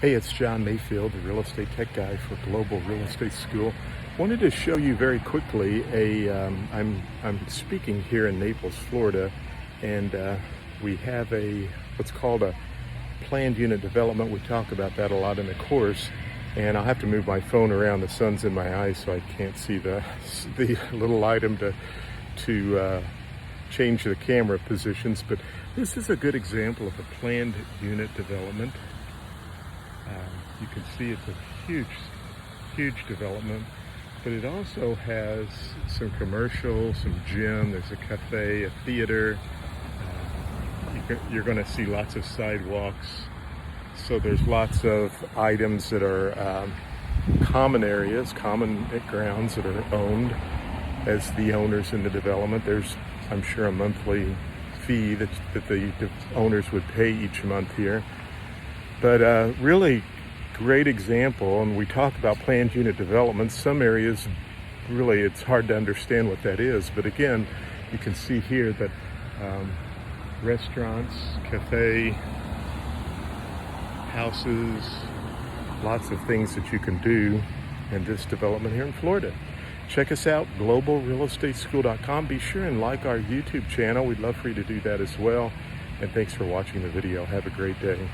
Hey, it's John Mayfield, the real estate tech guy for Global Real Estate School. Wanted to show you very quickly I'm speaking here in Naples, Florida, and we have what's called a planned unit development. We talk about that a lot in the course, and I'll have to move my phone around. The sun's in my eyes, so I can't see the little item to change the camera positions. But this is a good example of a planned unit development. You can see it's a huge development, but it also has some commercial, some gym, there's a cafe, a theater. You're going to see lots of sidewalks. So there's lots of items that are common areas, common grounds that are owned as the owners in the development. There's, I'm sure, a monthly fee that the owners would pay each month here. But really great example, and we talk about planned unit development. Some areas, really, it's hard to understand what that is. But again, you can see here that restaurants, cafe, houses, lots of things that you can do in this development here in Florida. Check us out, globalrealestateschool.com. Be sure and like our YouTube channel. We'd love for you to do that as well. And thanks for watching the video. Have a great day.